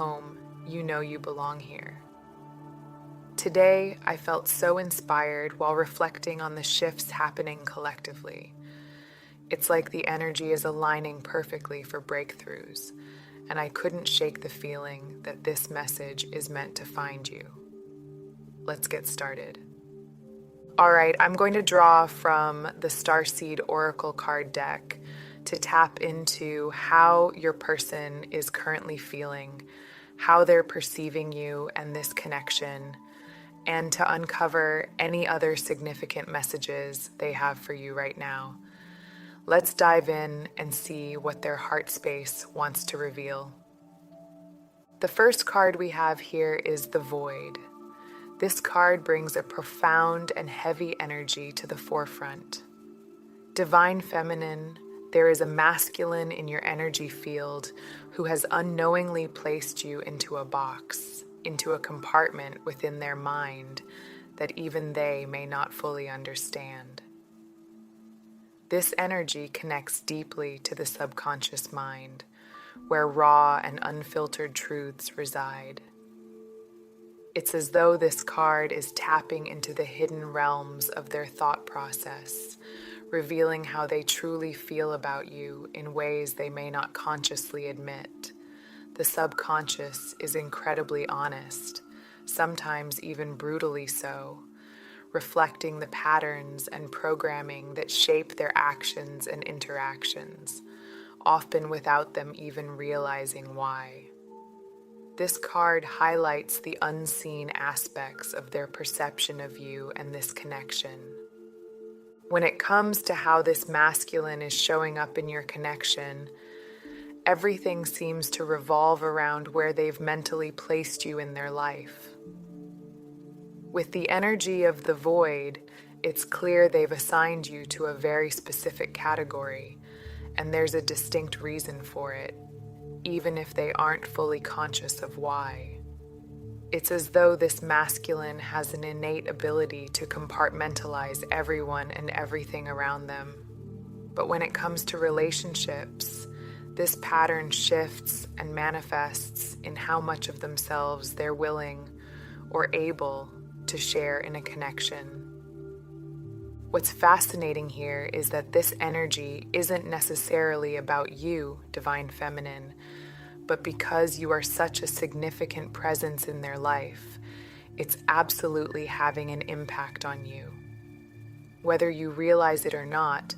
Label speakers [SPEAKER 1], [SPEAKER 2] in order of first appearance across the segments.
[SPEAKER 1] home, you know you belong here. Today, I felt so inspired while reflecting on the shifts happening collectively. It's like the energy is aligning perfectly for breakthroughs, and I couldn't shake the feeling that this message is meant to find you. Let's get started. All right, I'm going to draw from the Starseed Oracle card deck to tap into how your person is currently feeling, how they're perceiving you and this connection, and to uncover any other significant messages they have for you right now. Let's dive in and see what their heart space wants to reveal. The first card we have here is the Void. This card brings a profound and heavy energy to the forefront. Divine Feminine, there is a masculine in your energy field who has unknowingly placed you into a box, into a compartment within their mind that even they may not fully understand. This energy connects deeply to the subconscious mind, where raw and unfiltered truths reside. It's as though this card is tapping into the hidden realms of their thought process, revealing how they truly feel about you in ways they may not consciously admit. The subconscious is incredibly honest, sometimes even brutally so, reflecting the patterns and programming that shape their actions and interactions, often without them even realizing why. This card highlights the unseen aspects of their perception of you and this connection. When it comes to how this masculine is showing up in your connection, everything seems to revolve around where they've mentally placed you in their life. With the energy of the Void, it's clear they've assigned you to a very specific category, and there's a distinct reason for it, even if they aren't fully conscious of why. It's as though this masculine has an innate ability to compartmentalize everyone and everything around them. But when it comes to relationships, this pattern shifts and manifests in how much of themselves they're willing or able to share in a connection. What's fascinating here is that this energy isn't necessarily about you, Divine Feminine, but because you are such a significant presence in their life, it's absolutely having an impact on you. Whether you realize it or not,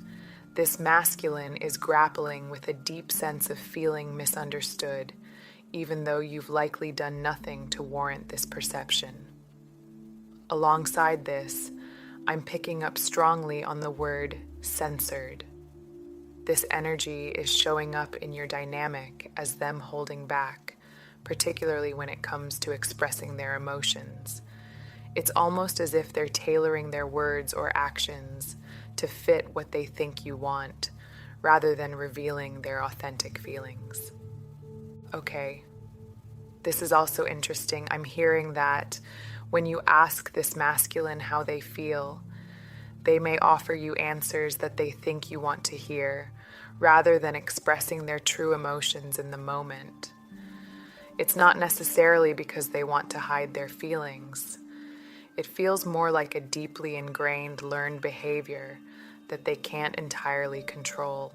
[SPEAKER 1] this masculine is grappling with a deep sense of feeling misunderstood, even though you've likely done nothing to warrant this perception. Alongside this, I'm picking up strongly on the word censored. This energy is showing up in your dynamic as them holding back, particularly when it comes to expressing their emotions. It's almost as if they're tailoring their words or actions to fit what they think you want, rather than revealing their authentic feelings. Okay, this is also interesting. I'm hearing that when you ask this masculine how they feel, they may offer you answers that they think you want to hear, rather than expressing their true emotions in the moment. It's not necessarily because they want to hide their feelings. It feels more like a deeply ingrained learned behavior that they can't entirely control.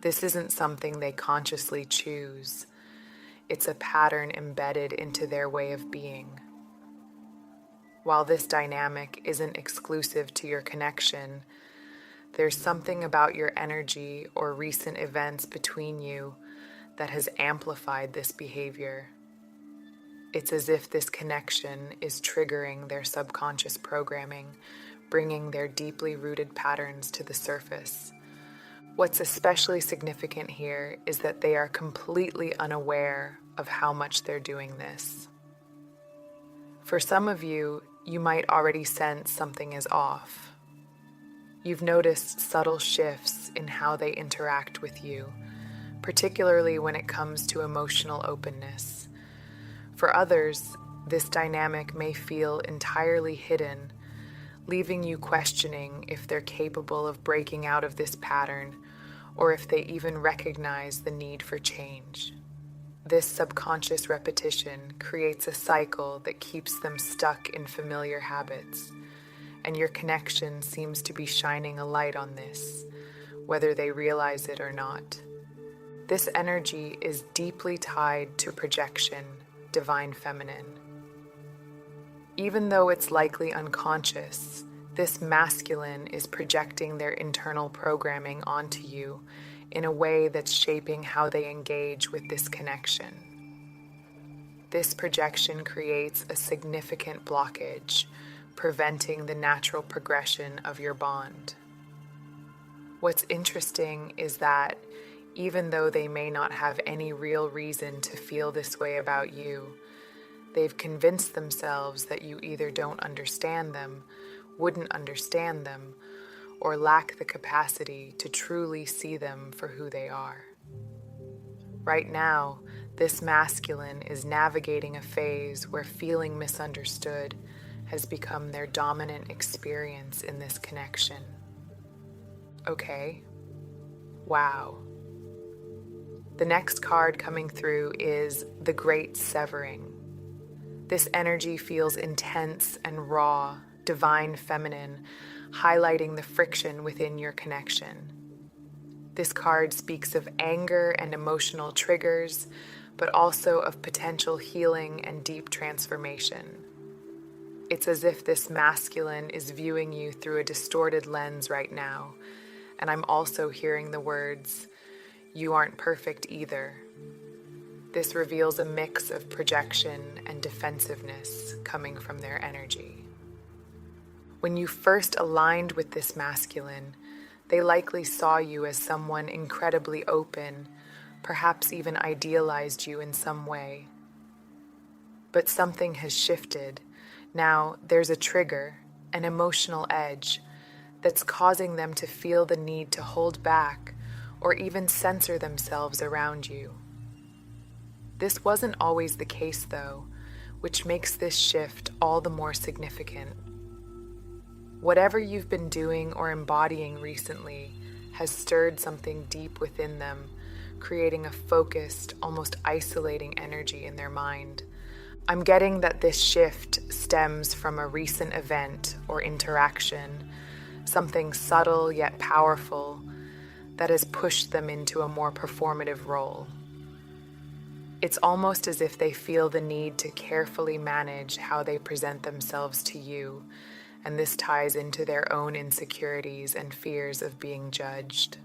[SPEAKER 1] This isn't something they consciously choose. It's a pattern embedded into their way of being. While this dynamic isn't exclusive to your connection, there's something about your energy or recent events between you that has amplified this behavior. It's as if this connection is triggering their subconscious programming, bringing their deeply rooted patterns to the surface. What's especially significant here is that they are completely unaware of how much they're doing this. For some of you, you might already sense something is off. You've noticed subtle shifts in how they interact with you, particularly when it comes to emotional openness. For others, this dynamic may feel entirely hidden, leaving you questioning if they're capable of breaking out of this pattern or if they even recognize the need for change. This subconscious repetition creates a cycle that keeps them stuck in familiar habits, and your connection seems to be shining a light on this, whether they realize it or not. This energy is deeply tied to projection, divine feminine. Even though it's likely unconscious, this masculine is projecting their internal programming onto you in a way that's shaping how they engage with this connection. This projection creates a significant blockage, preventing the natural progression of your bond. What's interesting is that even though they may not have any real reason to feel this way about you, they've convinced themselves that you either don't understand them, wouldn't understand them, or lack the capacity to truly see them for who they are. Right now, this masculine is navigating a phase where feeling misunderstood has become their dominant experience in this connection. Okay. Wow. The next card coming through is the Great Severing. This energy feels intense and raw, divine feminine, highlighting the friction within your connection. This card speaks of anger and emotional triggers, but also of potential healing and deep transformation. It's as if this masculine is viewing you through a distorted lens right now, and I'm also hearing the words, "You aren't perfect either." This reveals a mix of projection and defensiveness coming from their energy. When you first aligned with this masculine, they likely saw you as someone incredibly open, perhaps even idealized you in some way. But something has shifted. Now there's a trigger, an emotional edge, that's causing them to feel the need to hold back or even censor themselves around you. This wasn't always the case, though, which makes this shift all the more significant. Whatever you've been doing or embodying recently has stirred something deep within them, creating a focused, almost isolating energy in their mind. I'm getting that this shift stems from a recent event or interaction, something subtle yet powerful that has pushed them into a more performative role. It's almost as if they feel the need to carefully manage how they present themselves to you, and this ties into their own insecurities and fears of being judged.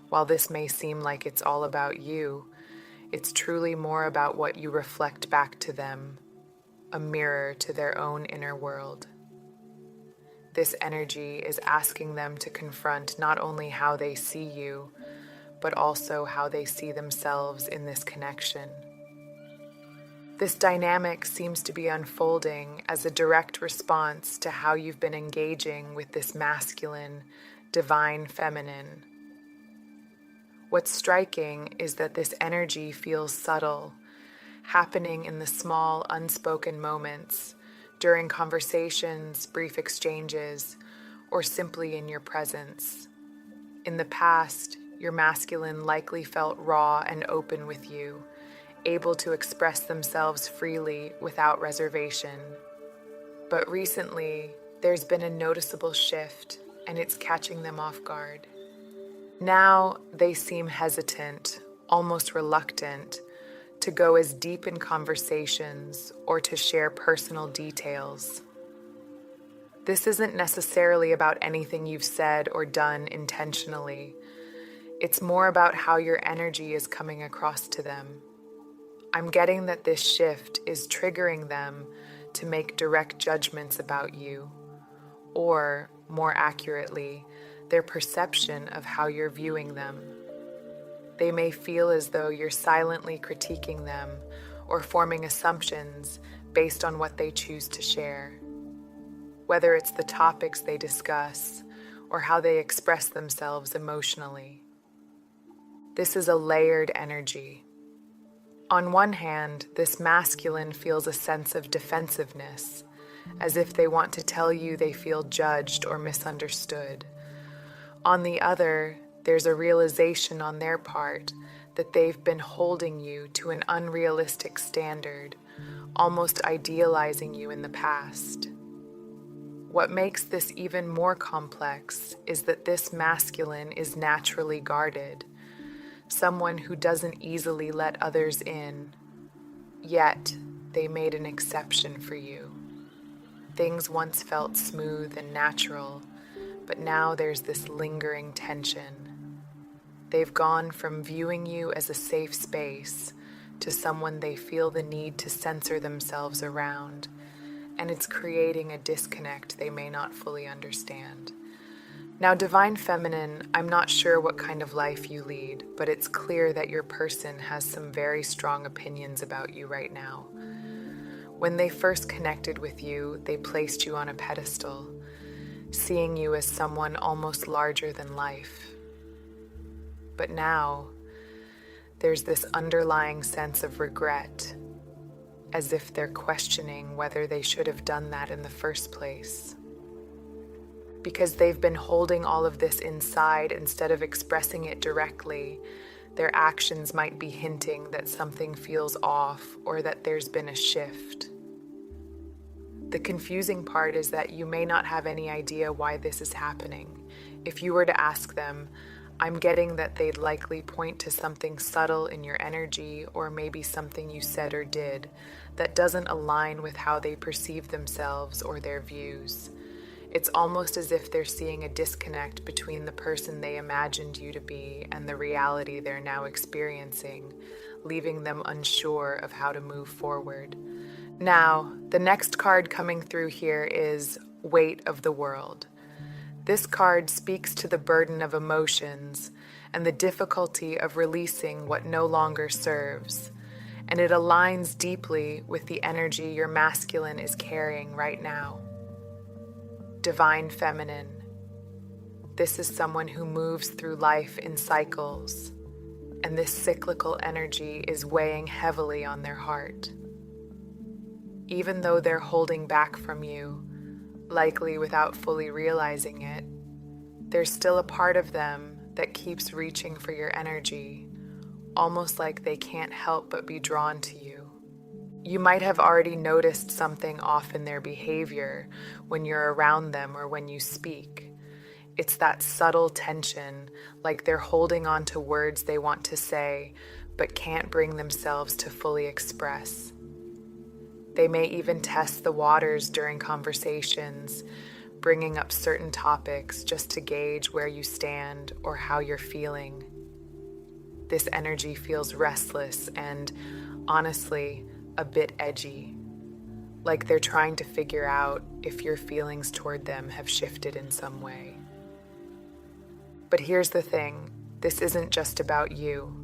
[SPEAKER 1] While this may seem like it's all about you, it's truly more about what you reflect back to them, a mirror to their own inner world. This energy is asking them to confront not only how they see you, but also how they see themselves in this connection. This dynamic seems to be unfolding as a direct response to how you've been engaging with this masculine, divine feminine. What's striking is that this energy feels subtle, happening in the small, unspoken moments, during conversations, brief exchanges, or simply in your presence. In the past, your masculine likely felt raw and open with you, able to express themselves freely without reservation. But recently, there's been a noticeable shift, and it's catching them off guard. Now they seem hesitant, almost reluctant, to go as deep in conversations or to share personal details. This isn't necessarily about anything you've said or done intentionally. It's more about how your energy is coming across to them. I'm getting that this shift is triggering them to make direct judgments about you, or, more accurately, their perception of how you're viewing them. They may feel as though you're silently critiquing them or forming assumptions based on what they choose to share, whether it's the topics they discuss or how they express themselves emotionally. This is a layered energy. On one hand, this masculine feels a sense of defensiveness, as if they want to tell you they feel judged or misunderstood. On the other, there's a realization on their part that they've been holding you to an unrealistic standard, almost idealizing you in the past. What makes this even more complex is that this masculine is naturally guarded, someone who doesn't easily let others in, yet they made an exception for you. Things once felt smooth and natural, but now there's this lingering tension. They've gone from viewing you as a safe space to someone they feel the need to censor themselves around, and it's creating a disconnect they may not fully understand. Now, Divine Feminine, I'm not sure what kind of life you lead, but it's clear that your person has some very strong opinions about you right now. When they first connected with you, they placed you on a pedestal, seeing you as someone almost larger than life. But now, there's this underlying sense of regret, as if they're questioning whether they should have done that in the first place. Because they've been holding all of this inside instead of expressing it directly, their actions might be hinting that something feels off or that there's been a shift. The confusing part is that you may not have any idea why this is happening. If you were to ask them, I'm getting that they'd likely point to something subtle in your energy or maybe something you said or did that doesn't align with how they perceive themselves or their views. It's almost as if they're seeing a disconnect between the person they imagined you to be and the reality they're now experiencing, leaving them unsure of how to move forward. Now, the next card coming through here is Weight of the World. This card speaks to the burden of emotions and the difficulty of releasing what no longer serves, and it aligns deeply with the energy your masculine is carrying right now. Divine Feminine. This is someone who moves through life in cycles, and this cyclical energy is weighing heavily on their heart. Even though they're holding back from you, likely without fully realizing it, there's still a part of them that keeps reaching for your energy, almost like they can't help but be drawn to you. You might have already noticed something off in their behavior when you're around them or when you speak. It's that subtle tension, like they're holding on to words they want to say, but can't bring themselves to fully express. They may even test the waters during conversations, bringing up certain topics just to gauge where you stand or how you're feeling. This energy feels restless and, honestly, a bit edgy, like they're trying to figure out if your feelings toward them have shifted in some way. But here's the thing, this isn't just about you.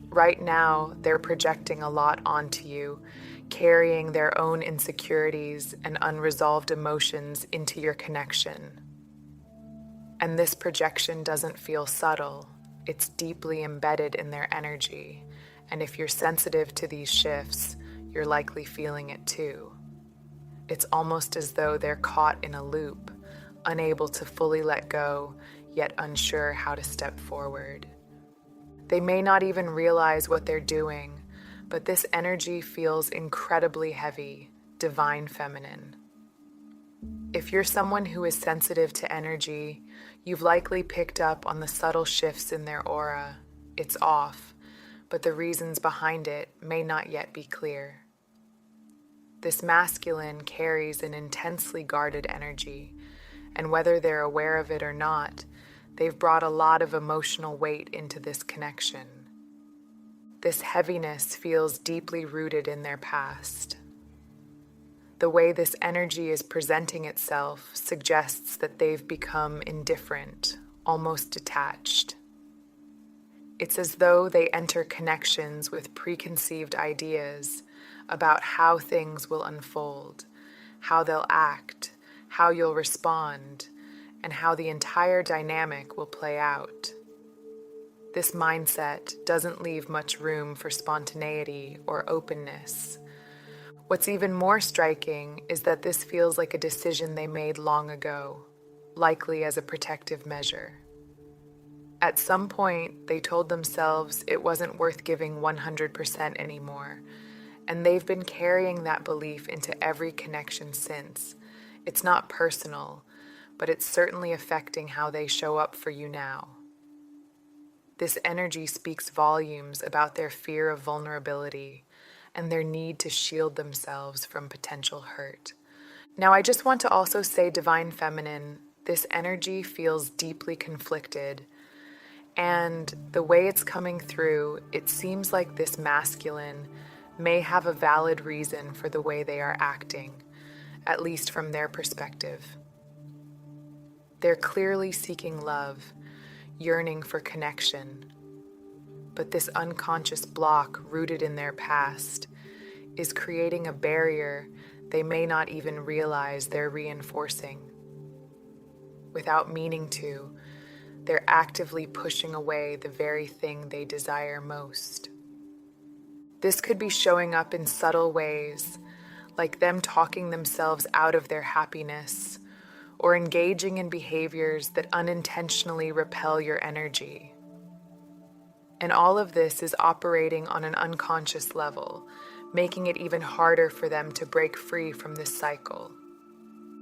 [SPEAKER 1] Right now, they're projecting a lot onto you, carrying their own insecurities and unresolved emotions into your connection. And this projection doesn't feel subtle, it's deeply embedded in their energy. And if you're sensitive to these shifts, you're likely feeling it too. It's almost as though they're caught in a loop, unable to fully let go, yet unsure how to step forward. They may not even realize what they're doing, but this energy feels incredibly heavy, divine feminine. If you're someone who is sensitive to energy, you've likely picked up on the subtle shifts in their aura. It's off, but the reasons behind it may not yet be clear. This masculine carries an intensely guarded energy, and whether they're aware of it or not, they've brought a lot of emotional weight into this connection. This heaviness feels deeply rooted in their past. The way this energy is presenting itself suggests that they've become indifferent, almost detached. It's as though they enter connections with preconceived ideas about how things will unfold, how they'll act, how you'll respond, and how the entire dynamic will play out. This mindset doesn't leave much room for spontaneity or openness. What's even more striking is that this feels like a decision they made long ago, likely as a protective measure. At some point, they told themselves it wasn't worth giving 100% anymore, and they've been carrying that belief into every connection since. It's not personal, but it's certainly affecting how they show up for you now. This energy speaks volumes about their fear of vulnerability and their need to shield themselves from potential hurt. Now, I just want to also say, Divine Feminine, this energy feels deeply conflicted. And the way it's coming through, it seems like this masculine may have a valid reason for the way they are acting, at least from their perspective. They're clearly seeking love, yearning for connection. But this unconscious block rooted in their past is creating a barrier they may not even realize they're reinforcing. Without meaning to, they're actively pushing away the very thing they desire most. This could be showing up in subtle ways, like them talking themselves out of their happiness, or engaging in behaviors that unintentionally repel your energy. And all of this is operating on an unconscious level, making it even harder for them to break free from this cycle.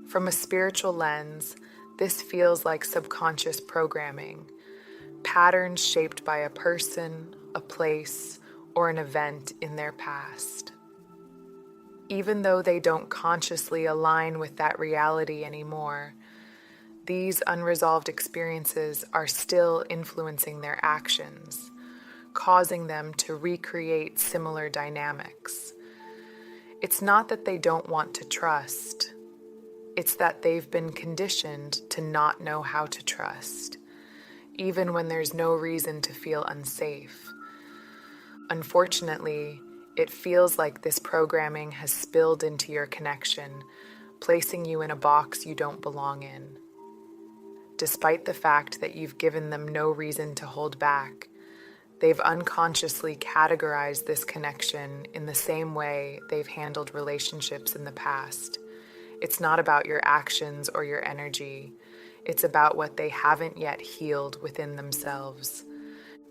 [SPEAKER 1] From a spiritual lens, this feels like subconscious programming, patterns shaped by a person, a place, or an event in their past. Even though they don't consciously align with that reality anymore, these unresolved experiences are still influencing their actions, causing them to recreate similar dynamics. It's not that they don't want to trust. It's that they've been conditioned to not know how to trust, even when there's no reason to feel unsafe. Unfortunately, it feels like this programming has spilled into your connection, placing you in a box you don't belong in. Despite the fact that you've given them no reason to hold back, they've unconsciously categorized this connection in the same way they've handled relationships in the past. It's not about your actions or your energy. It's about what they haven't yet healed within themselves.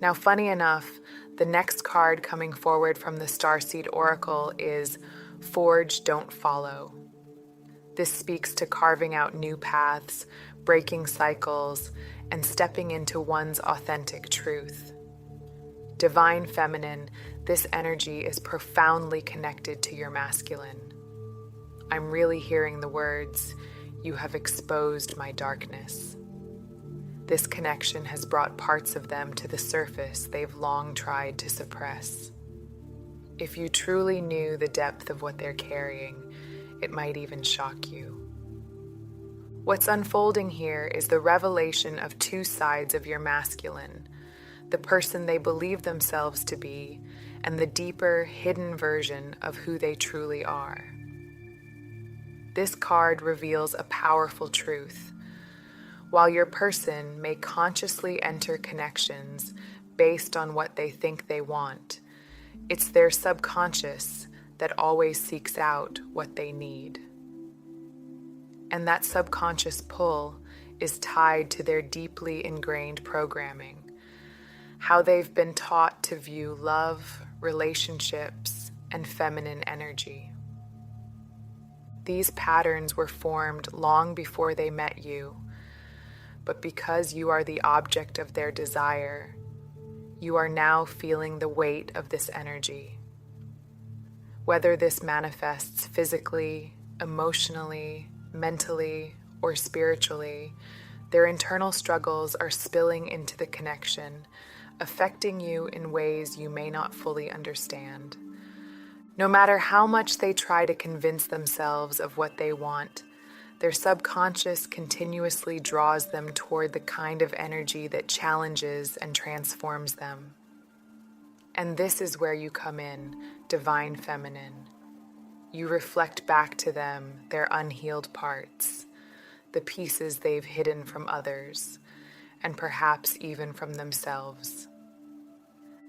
[SPEAKER 1] Now, funny enough, the next card coming forward from the Starseed Oracle is Forge, Don't Follow. This speaks to carving out new paths, breaking cycles, and stepping into one's authentic truth. Divine Feminine, this energy is profoundly connected to your masculine. I'm really hearing the words, "You have exposed my darkness." This connection has brought parts of them to the surface they've long tried to suppress. If you truly knew the depth of what they're carrying, it might even shock you. What's unfolding here is the revelation of two sides of your masculine, the person they believe themselves to be, and the deeper, hidden version of who they truly are. This card reveals a powerful truth. While your person may consciously enter connections based on what they think they want, it's their subconscious that always seeks out what they need. And that subconscious pull is tied to their deeply ingrained programming, how they've been taught to view love, relationships, and feminine energy. These patterns were formed long before they met you, but because you are the object of their desire, you are now feeling the weight of this energy. Whether this manifests physically, emotionally, mentally, or spiritually, their internal struggles are spilling into the connection, affecting you in ways you may not fully understand. No matter how much they try to convince themselves of what they want, their subconscious continuously draws them toward the kind of energy that challenges and transforms them. And this is where you come in, Divine Feminine. You reflect back to them their unhealed parts, the pieces they've hidden from others, and perhaps even from themselves.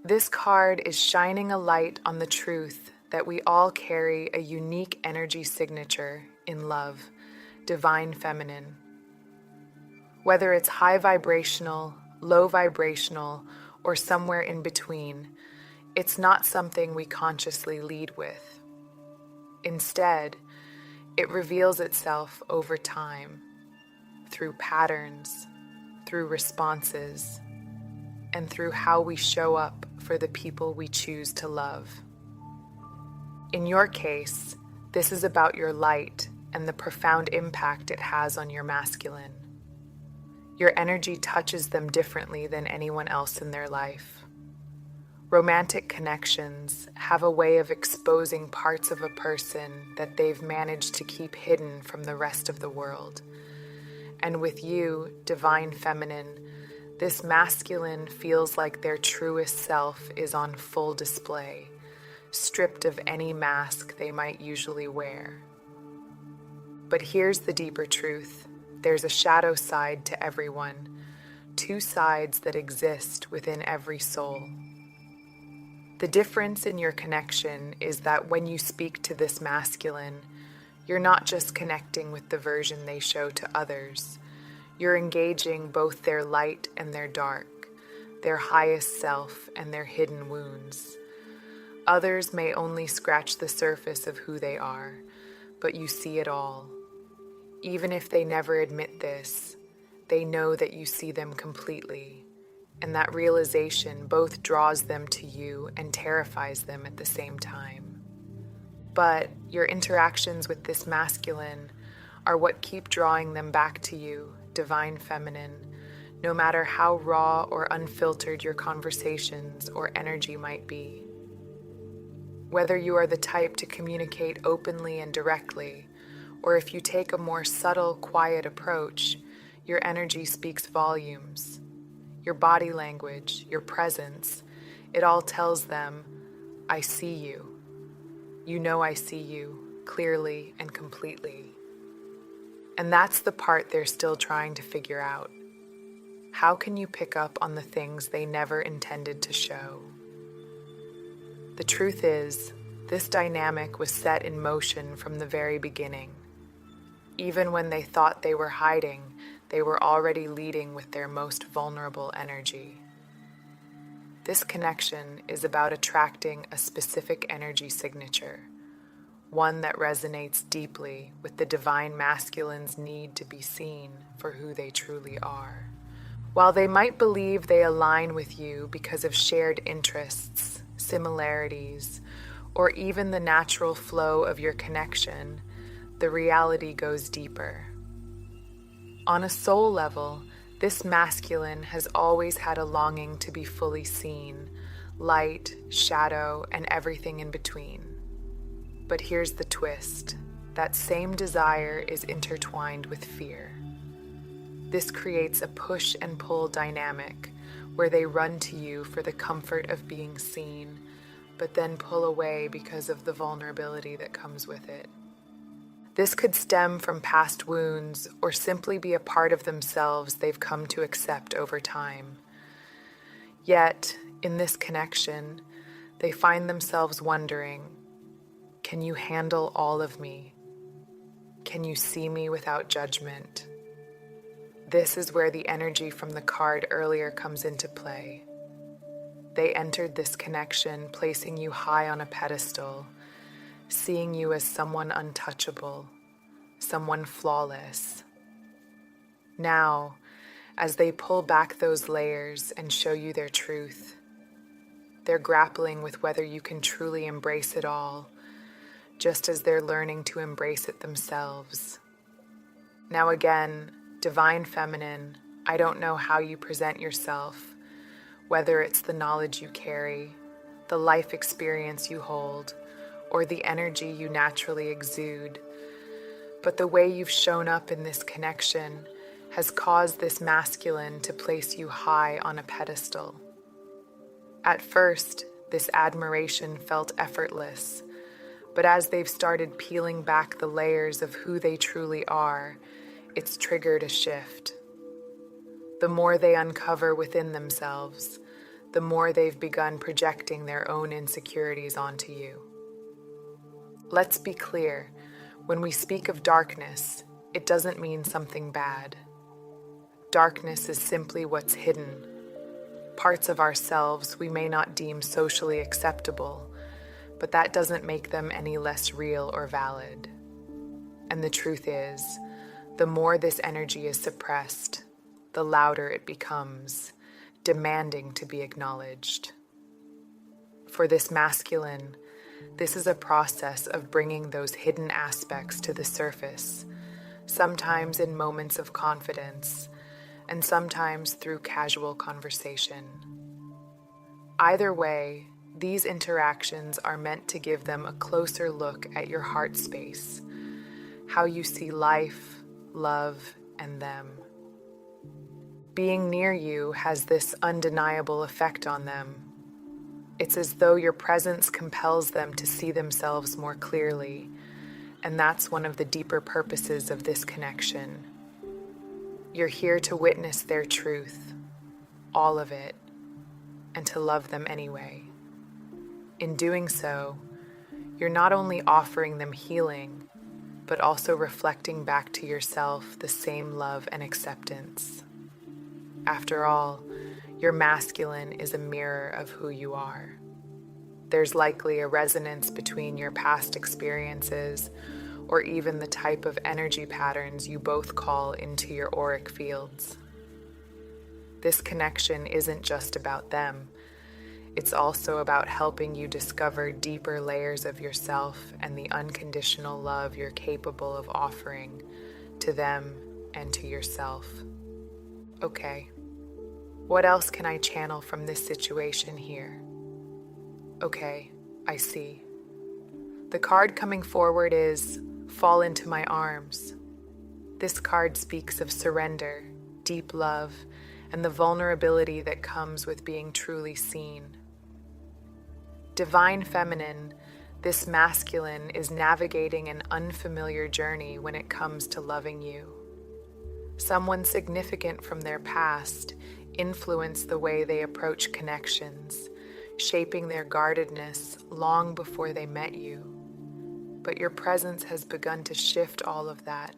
[SPEAKER 1] This card is shining a light on the truth that we all carry a unique energy signature in love, Divine Feminine. Whether it's high vibrational, low vibrational, or somewhere in between, it's not something we consciously lead with. Instead, it reveals itself over time, through patterns, through responses, and through how we show up for the people we choose to love. In your case, this is about your light and the profound impact it has on your masculine. Your energy touches them differently than anyone else in their life. Romantic connections have a way of exposing parts of a person that they've managed to keep hidden from the rest of the world. And with you, divine feminine, this masculine feels like their truest self is on full display, stripped of any mask they might usually wear. But here's the deeper truth. There's a shadow side to everyone, two sides that exist within every soul. The difference in your connection is that when you speak to this masculine, you're not just connecting with the version they show to others. You're engaging both their light and their dark, their highest self and their hidden wounds. Others may only scratch the surface of who they are, but you see it all. Even if they never admit this, they know that you see them completely, and that realization both draws them to you and terrifies them at the same time. But your interactions with this masculine are what keep drawing them back to you, divine feminine, no matter how raw or unfiltered your conversations or energy might be. Whether you are the type to communicate openly and directly, or if you take a more subtle, quiet approach, your energy speaks volumes. Your body language, your presence, it all tells them, I see you. You know I see you, clearly and completely. And that's the part they're still trying to figure out. How can you pick up on the things they never intended to show? The truth is, this dynamic was set in motion from the very beginning. Even when they thought they were hiding, they were already leading with their most vulnerable energy. This connection is about attracting a specific energy signature, one that resonates deeply with the divine masculine's need to be seen for who they truly are. While they might believe they align with you because of shared interests, similarities, or even the natural flow of your connection, the reality goes deeper. On a soul level, this masculine has always had a longing to be fully seen, light, shadow, and everything in between. But here's the twist. That same desire is intertwined with fear. This creates a push and pull dynamic where they run to you for the comfort of being seen, but then pull away because of the vulnerability that comes with it. This could stem from past wounds or simply be a part of themselves they've come to accept over time. Yet, in this connection, they find themselves wondering, can you handle all of me? Can you see me without judgment? This is where the energy from the card earlier comes into play. They entered this connection placing you high on a pedestal, seeing you as someone untouchable, someone flawless. Now, as they pull back those layers and show you their truth, they're grappling with whether you can truly embrace it all, just as they're learning to embrace it themselves. Now again, divine feminine, I don't know how you present yourself, whether it's the knowledge you carry, the life experience you hold, or the energy you naturally exude. But the way you've shown up in this connection has caused this masculine to place you high on a pedestal. At first, this admiration felt effortless, but as they've started peeling back the layers of who they truly are, it's triggered a shift. The more they uncover within themselves, the more they've begun projecting their own insecurities onto you. Let's be clear, when we speak of darkness, it doesn't mean something bad. Darkness is simply what's hidden, parts of ourselves we may not deem socially acceptable, but that doesn't make them any less real or valid. And the truth is, the more this energy is suppressed, the louder it becomes, demanding to be acknowledged. For this masculine, this is a process of bringing those hidden aspects to the surface, sometimes in moments of confidence, and sometimes through casual conversation. Either way, these interactions are meant to give them a closer look at your heart space, how you see life, love, and them. Being near you has this undeniable effect on them. It's as though your presence compels them to see themselves more clearly, and that's one of the deeper purposes of this connection. You're here to witness their truth, all of it, and to love them anyway. In doing so, you're not only offering them healing, but also reflecting back to yourself the same love and acceptance. After all, your masculine is a mirror of who you are. There's likely a resonance between your past experiences or even the type of energy patterns you both call into your auric fields. This connection isn't just about them. It's also about helping you discover deeper layers of yourself and the unconditional love you're capable of offering to them and to yourself. Okay, what else can I channel from this situation here? Okay, I see. The card coming forward is Fall into My Arms. This card speaks of surrender, deep love, and the vulnerability that comes with being truly seen. Divine Feminine, this masculine is navigating an unfamiliar journey when it comes to loving you. Someone significant from their past influenced the way they approach connections, shaping their guardedness long before they met you. But your presence has begun to shift all of that.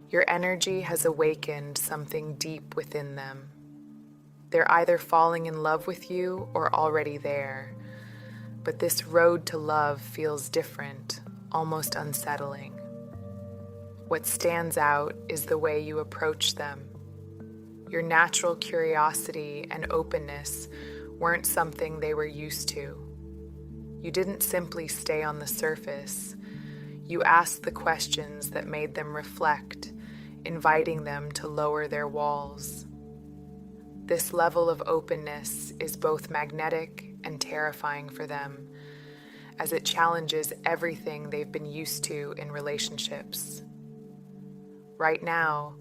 [SPEAKER 1] Your energy has awakened something deep within them. They're either falling in love with you or already there. But this road to love feels different, almost unsettling. What stands out is the way you approach them. Your natural curiosity and openness weren't something they were used to. You didn't simply stay on the surface. You asked the questions that made them reflect, inviting them to lower their walls. This level of openness is both magnetic and terrifying for them, as it challenges everything they've been used to in relationships. Right now,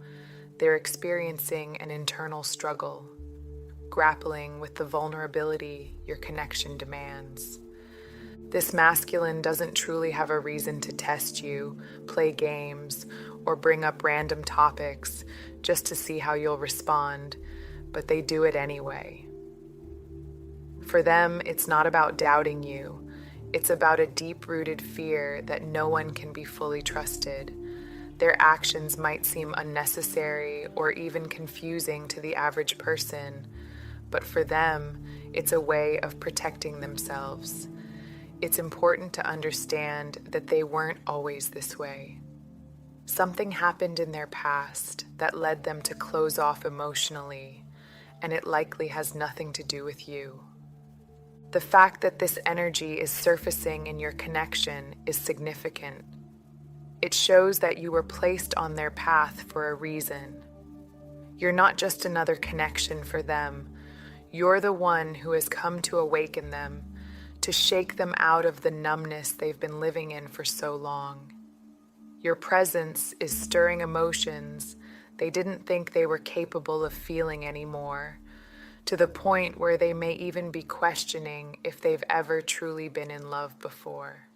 [SPEAKER 1] they're experiencing an internal struggle, grappling with the vulnerability your connection demands. This masculine doesn't truly have a reason to test you, play games, or bring up random topics just to see how you'll respond, but they do it anyway. For them, it's not about doubting you. It's about a deep-rooted fear that no one can be fully trusted. Their actions might seem unnecessary or even confusing to the average person, but for them, it's a way of protecting themselves. It's important to understand that they weren't always this way. Something happened in their past that led them to close off emotionally, and it likely has nothing to do with you. The fact that this energy is surfacing in your connection is significant. It shows that you were placed on their path for a reason. You're not just another connection for them. You're the one who has come to awaken them, to shake them out of the numbness they've been living in for so long. Your presence is stirring emotions they didn't think they were capable of feeling anymore, to the point where they may even be questioning if they've ever truly been in love before.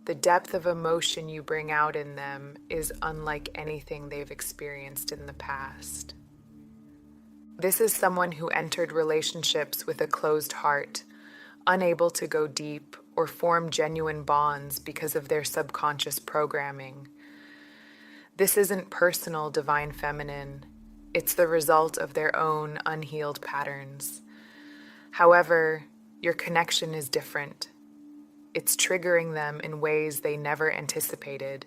[SPEAKER 1] The depth of emotion you bring out in them is unlike anything they've experienced in the past. This is someone who entered relationships with a closed heart, unable to go deep or form genuine bonds because of their subconscious programming. This isn't personal, Divine Feminine. It's the result of their own unhealed patterns. However, your connection is different. It's triggering them in ways they never anticipated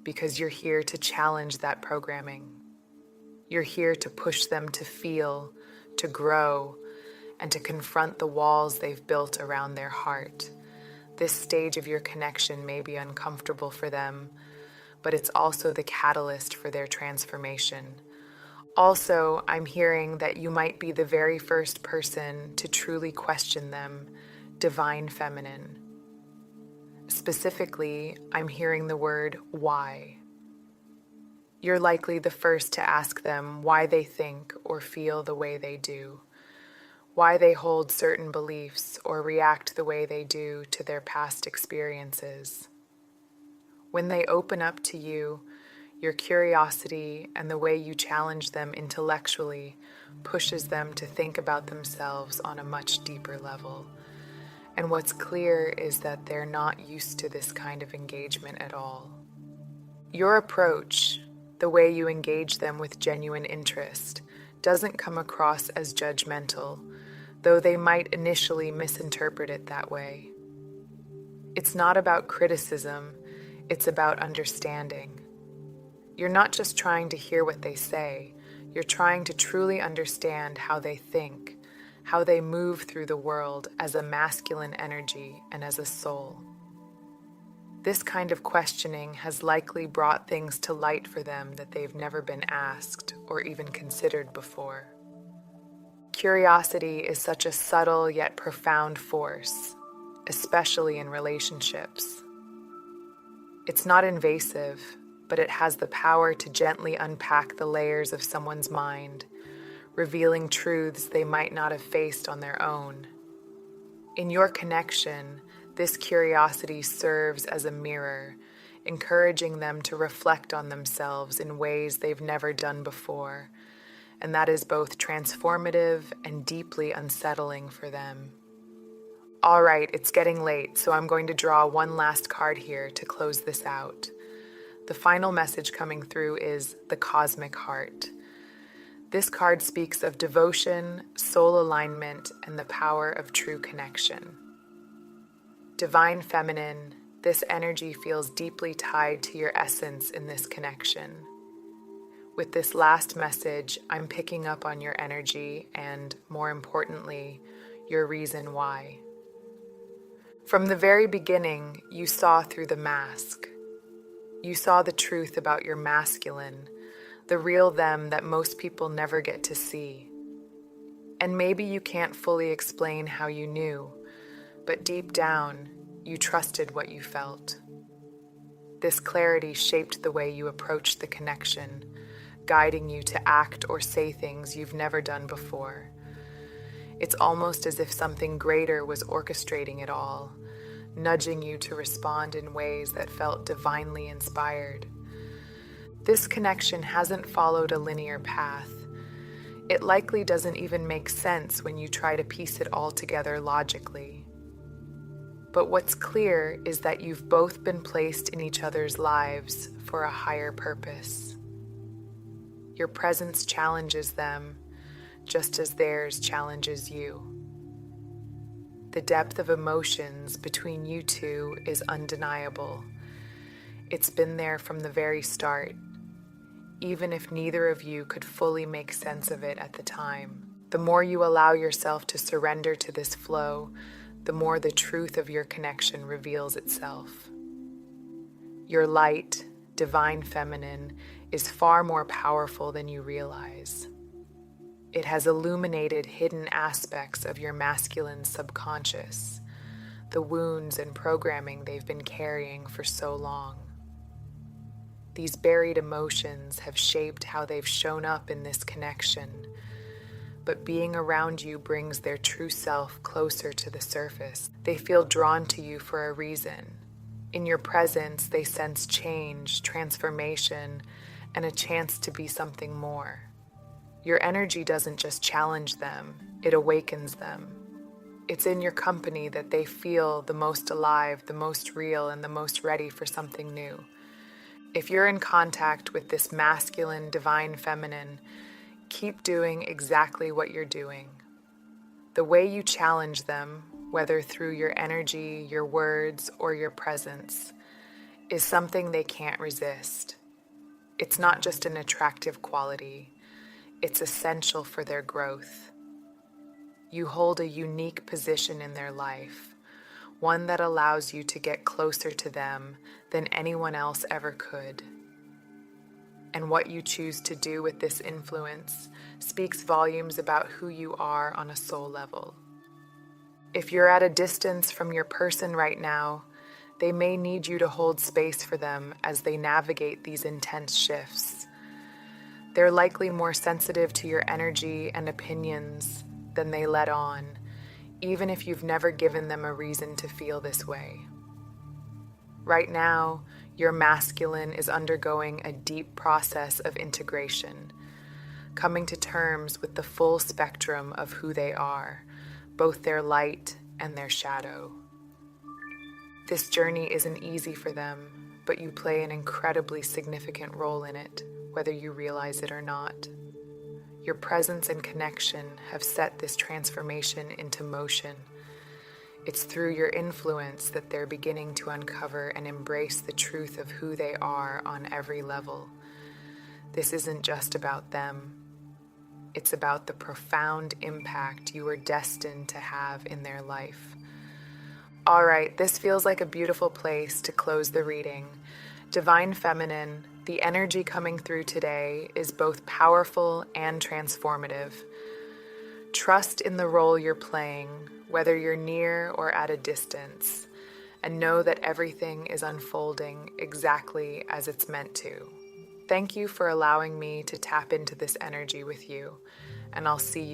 [SPEAKER 1] because you're here to challenge that programming. You're here to push them to feel, to grow, and to confront the walls they've built around their heart. This stage of your connection may be uncomfortable for them, but it's also the catalyst for their transformation. Also, I'm hearing that you might be the very first person to truly question them, divine feminine. Specifically, I'm hearing the word why. You're likely the first to ask them why they think or feel the way they do, why they hold certain beliefs or react the way they do to their past experiences. When they open up to you, your curiosity and the way you challenge them intellectually pushes them to think about themselves on a much deeper level. And what's clear is that they're not used to this kind of engagement at all. Your approach, the way you engage them with genuine interest, doesn't come across as judgmental, though they might initially misinterpret it that way. It's not about criticism, it's about understanding. You're not just trying to hear what they say, you're trying to truly understand how they think, how they move through the world as a masculine energy and as a soul. This kind of questioning has likely brought things to light for them that they've never been asked or even considered before. Curiosity is such a subtle yet profound force, especially in relationships. It's not invasive, but it has the power to gently unpack the layers of someone's mind, revealing truths they might not have faced on their own. In your connection, this curiosity serves as a mirror, encouraging them to reflect on themselves in ways they've never done before, and that is both transformative and deeply unsettling for them. All right, it's getting late, so I'm going to draw one last card here to close this out. The final message coming through is the Cosmic Heart. This card speaks of devotion, soul alignment, and the power of true connection. Divine Feminine, this energy feels deeply tied to your essence in this connection. With this last message, I'm picking up on your energy and, more importantly, your reason why. From the very beginning, you saw through the mask. You saw the truth about your masculine, the real them that most people never get to see. And maybe you can't fully explain how you knew, but deep down, you trusted what you felt. This clarity shaped the way you approached the connection, guiding you to act or say things you've never done before. It's almost as if something greater was orchestrating it all, nudging you to respond in ways that felt divinely inspired. This connection hasn't followed a linear path. It likely doesn't even make sense when you try to piece it all together logically. But what's clear is that you've both been placed in each other's lives for a higher purpose. Your presence challenges them, just as theirs challenges you. The depth of emotions between you two is undeniable. It's been there from the very start, even if neither of you could fully make sense of it at the time. The more you allow yourself to surrender to this flow, the more the truth of your connection reveals itself. Your light, divine feminine, is far more powerful than you realize. It has illuminated hidden aspects of your masculine subconscious, the wounds and programming they've been carrying for so long. These buried emotions have shaped how they've shown up in this connection, but being around you brings their true self closer to the surface. They feel drawn to you for a reason. In your presence, they sense change, transformation, and a chance to be something more. Your energy doesn't just challenge them, it awakens them. It's in your company that they feel the most alive, the most real, and the most ready for something new. If you're in contact with this masculine, divine feminine, Keep doing exactly what you're doing. The way you challenge them, whether through your energy, your words, or your presence, is something they can't resist. It's not just an attractive quality, it's essential for their growth. You hold a unique position in their life, one that allows you to get closer to them than anyone else ever could. And what you choose to do with this influence speaks volumes about who you are on a soul level. If you're at a distance from your person right now, they may need you to hold space for them as they navigate these intense shifts. They're likely more sensitive to your energy and opinions than they let on, even if you've never given them a reason to feel this way. Right now, your masculine is undergoing a deep process of integration, coming to terms with the full spectrum of who they are, both their light and their shadow. This journey isn't easy for them, but you play an incredibly significant role in it, whether you realize it or not. Your presence and connection have set this transformation into motion. It's through your influence that they're beginning to uncover and embrace the truth of who they are on every level. This isn't just about them. It's about the profound impact you are destined to have in their life. All right, this feels like a beautiful place to close the reading. Divine Feminine, the energy coming through today is both powerful and transformative. Trust in the role you're playing, whether you're near or at a distance, and know that everything is unfolding exactly as it's meant to. Thank you for allowing me to tap into this energy with you, and I'll see you